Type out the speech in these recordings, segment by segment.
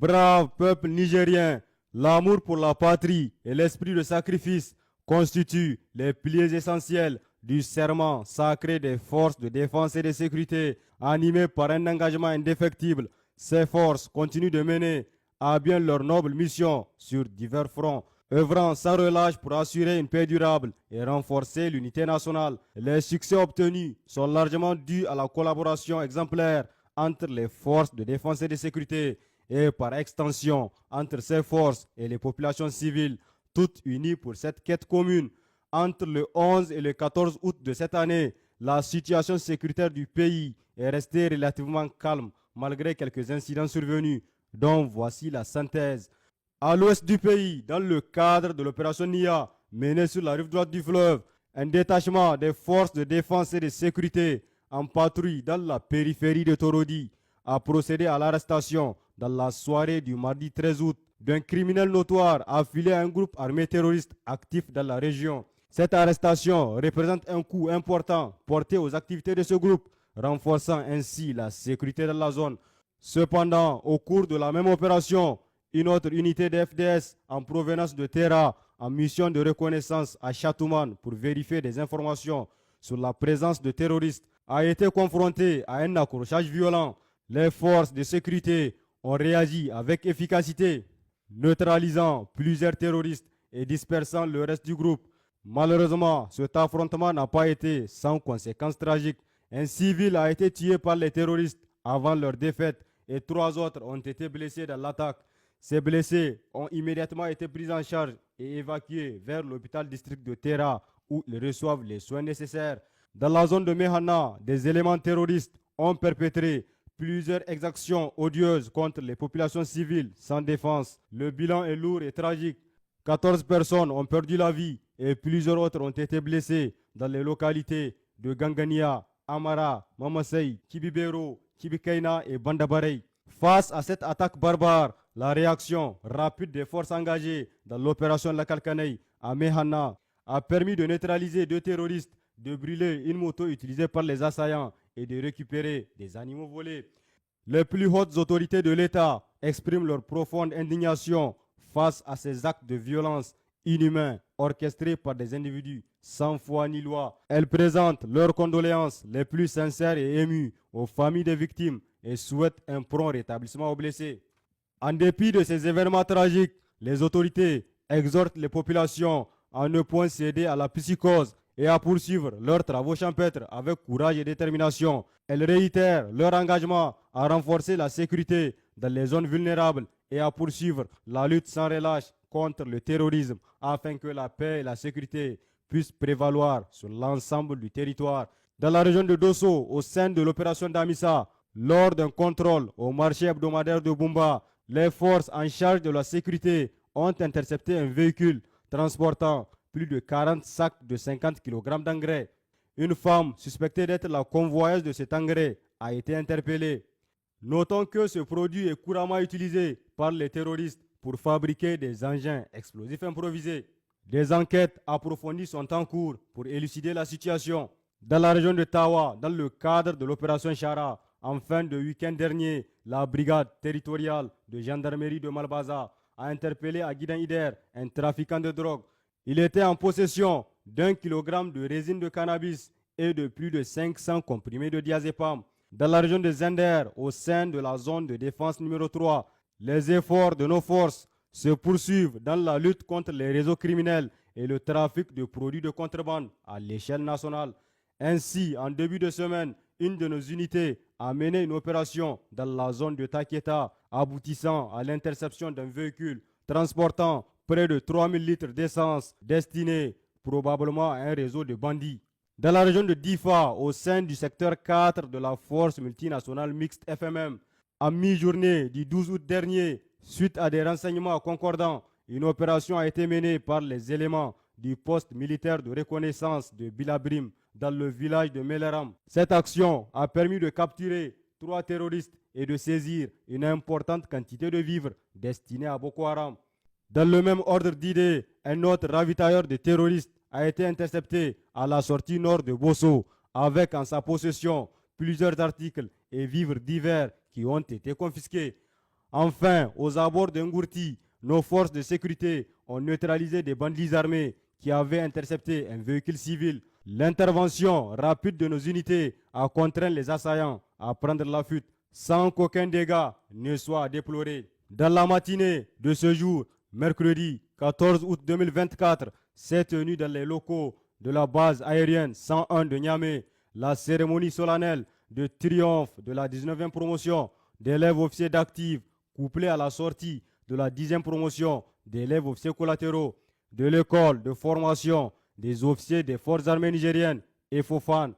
Brave peuple nigérien, l'amour pour la patrie et l'esprit de sacrifice constituent les piliers essentiels du serment sacré des forces de défense et de sécurité, animés par un engagement indéfectible. Ces forces continuent de mener à bien leur noble mission sur divers fronts, œuvrant sans relâche pour assurer une paix durable et renforcer l'unité nationale. Les succès obtenus sont largement dus à la collaboration exemplaire entre les forces de défense et de sécurité et par extension entre ces forces et les populations civiles, toutes unies pour cette quête commune. Entre le 11 et le 14 août de cette année, la situation sécuritaire du pays est restée relativement calme malgré quelques incidents survenus, dont voici la synthèse. À l'ouest du pays, dans le cadre de l'opération NIA, menée sur la rive droite du fleuve, un détachement des forces de défense et de sécurité en patrouille dans la périphérie de Torodi a procédé à l'arrestation dans la soirée du mardi 13 août d'un criminel notoire affilié à un groupe armé terroriste actif dans la région. Cette arrestation représente un coup important porté aux activités de ce groupe, renforçant ainsi la sécurité dans la zone. Cependant, au cours de la même opération, une autre unité de FDS en provenance de Terra, en mission de reconnaissance à Chatouman pour vérifier des informations sur la présence de terroristes, a été confrontée à un accrochage violent. Les forces de sécurité ont réagi avec efficacité, neutralisant plusieurs terroristes et dispersant le reste du groupe. Malheureusement, cet affrontement n'a pas été sans conséquences tragiques. Un civil a été tué par les terroristes avant leur défaite et 3 autres ont été blessés dans l'attaque. Ces blessés ont immédiatement été pris en charge et évacués vers l'hôpital district de Terra où ils reçoivent les soins nécessaires. Dans la zone de Mehana, des éléments terroristes ont perpétré plusieurs exactions odieuses contre les populations civiles sans défense. Le bilan est lourd et tragique. 14 personnes ont perdu la vie et plusieurs autres ont été blessées dans les localités de Gangania, Amara, Mamasei, Kibibero, Kibikaina et Bandabarei. Face à cette attaque barbare, la réaction rapide des forces engagées dans l'opération Lakalkanei à Mehana a permis de neutraliser 2 terroristes, de brûler une moto utilisée par les assaillants et de récupérer des animaux volés. Les plus hautes autorités de l'État expriment leur profonde indignation face à ces actes de violence inhumains orchestrés par des individus sans foi ni loi. Elles présentent leurs condoléances les plus sincères et émues aux familles des victimes et souhaitent un prompt rétablissement aux blessés. En dépit de ces événements tragiques, les autorités exhortent les populations à ne point céder à la psychose et à poursuivre leurs travaux champêtres avec courage et détermination. Elles réitèrent leur engagement à renforcer la sécurité dans les zones vulnérables et à poursuivre la lutte sans relâche contre le terrorisme afin que la paix et la sécurité puissent prévaloir sur l'ensemble du territoire. Dans la région de Dosso, au sein de l'opération Damissa, lors d'un contrôle au marché hebdomadaire de Bumba, les forces en charge de la sécurité ont intercepté un véhicule transportant plus de 40 sacs de 50 kg d'engrais. Une femme suspectée d'être la convoyeuse de cet engrais a été interpellée. Notons que ce produit est couramment utilisé par les terroristes pour fabriquer des engins explosifs improvisés. Des enquêtes approfondies sont en cours pour élucider la situation. Dans la région de Tawa, dans le cadre de l'opération Chara, en fin de week-end dernier, la brigade territoriale de gendarmerie de Malbaza a interpellé à Guidan-Ider un trafiquant de drogue. Il était en possession d'1 kg de résine de cannabis et de plus de 500 comprimés de diazépam. Dans la région de Zender, au sein de la zone de défense numéro 3, les efforts de nos forces se poursuivent dans la lutte contre les réseaux criminels et le trafic de produits de contrebande à l'échelle nationale. Ainsi, en début de semaine, une de nos unités a mené une opération dans la zone de Taketa, aboutissant à l'interception d'un véhicule transportant près de 3000 litres d'essence destinés probablement à un réseau de bandits. Dans la région de Difa, au sein du secteur 4 de la force multinationale mixte FMM, à mi-journée du 12 août dernier, suite à des renseignements concordants, une opération a été menée par les éléments du poste militaire de reconnaissance de Bilabrim dans le village de Meleram. Cette action a permis de capturer 3 terroristes et de saisir une importante quantité de vivres destinés à Boko Haram. Dans le même ordre d'idées, un autre ravitailleur de terroristes a été intercepté à la sortie nord de Bosso avec en sa possession plusieurs articles et vivres divers qui ont été confisqués. Enfin, aux abords de Ngourti, nos forces de sécurité ont neutralisé des bandits armés qui avaient intercepté un véhicule civil. L'intervention rapide de nos unités a contraint les assaillants à prendre la fuite sans qu'aucun dégât ne soit déploré. Dans la matinée de ce jour, mercredi 14 août 2024, s'est tenue dans les locaux de la base aérienne 101 de Niamey la cérémonie solennelle de triomphe de la 19e promotion d'élèves officiers d'actifs couplée à la sortie de la 10e promotion d'élèves officiers collatéraux de l'école de formation des officiers des forces armées nigériennes et FOFAN.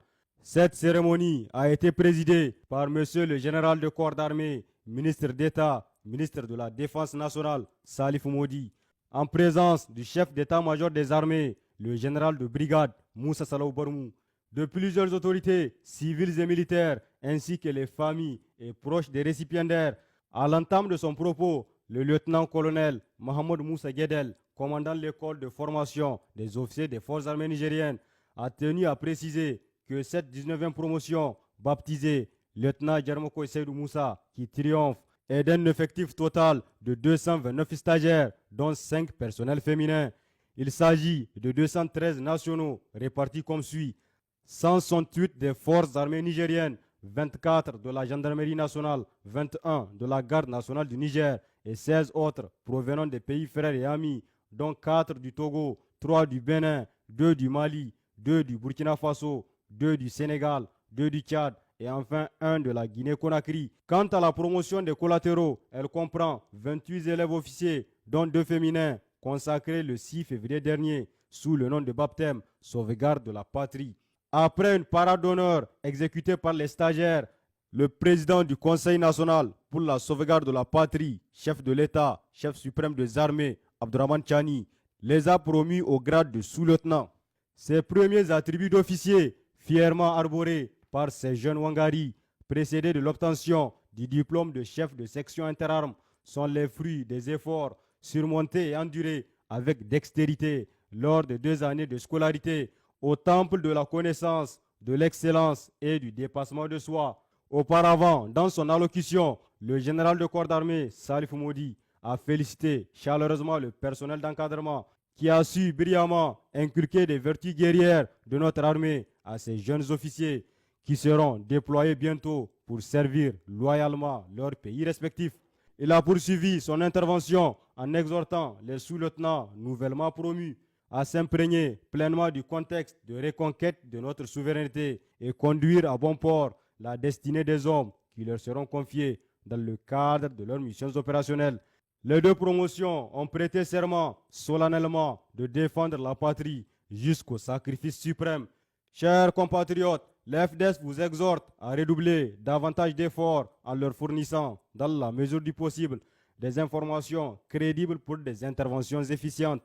Cette cérémonie a été présidée par Monsieur le général de corps d'armée, ministre d'État, ministre de la Défense nationale, Salif Moudi, en présence du chef d'état-major des armées, le général de brigade, Moussa Salaw Barmou, de plusieurs autorités civiles et militaires, ainsi que les familles et proches des récipiendaires. À l'entame de son propos, le lieutenant-colonel Mohamed Moussa Guedel, commandant l'école de formation des officiers des forces armées nigériennes, a tenu à préciser que cette 19e promotion, baptisée lieutenant Djermoko Seydou Moussa, qui triomphe, est d'un effectif total de 229 stagiaires, dont 5 personnels féminins. Il s'agit de 213 nationaux répartis comme suit: 168 des forces armées nigériennes, 24 de la gendarmerie nationale, 21 de la garde nationale du Niger et 16 autres provenant des pays frères et amis, dont 4 du Togo, 3 du Bénin, 2 du Mali, 2 du Burkina Faso, 2 du Sénégal, 2 du Tchad et enfin 1 de la Guinée-Conakry. Quant à la promotion des collatéraux, elle comprend 28 élèves officiers, dont 2 féminins, consacrés le 6 février dernier sous le nom de baptême Sauvegarde de la Patrie. Après une parade d'honneur exécutée par les stagiaires, le président du Conseil national pour la sauvegarde de la patrie, chef de l'État, chef suprême des armées, Abdourahmane Tchani, les a promus au grade de sous-lieutenant. Ces premiers attributs d'officier, fièrement arborés par ces jeunes Wangari, précédés de l'obtention du diplôme de chef de section interarmes, sont les fruits des efforts surmontés et endurés avec dextérité lors de 2 années de scolarité au temple de la connaissance, de l'excellence et du dépassement de soi. Auparavant, dans son allocution, le général de corps d'armée, Salif Moudi, a félicité chaleureusement le personnel d'encadrement qui a su brillamment inculquer des vertus guerrières de notre armée à ces jeunes officiers qui seront déployés bientôt pour servir loyalement leur pays respectif. Il a poursuivi son intervention en exhortant les sous-lieutenants nouvellement promus à s'imprégner pleinement du contexte de reconquête de notre souveraineté et conduire à bon port la destinée des hommes qui leur seront confiés dans le cadre de leurs missions opérationnelles. Les 2 promotions ont prêté serment solennellement de défendre la patrie jusqu'au sacrifice suprême. Chers compatriotes, l'FDS vous exhorte à redoubler davantage d'efforts en leur fournissant, dans la mesure du possible, des informations crédibles pour des interventions efficientes.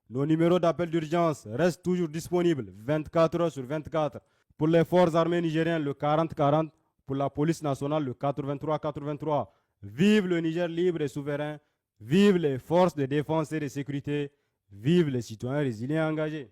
Nos numéros d'appel d'urgence restent toujours disponibles 24 heures sur 24. Pour les forces armées nigériennes, le 40-40. Pour la police nationale, le 83-83. Vive le Niger libre et souverain. Vive les forces de défense et de sécurité. Vive les citoyens résilients et engagés.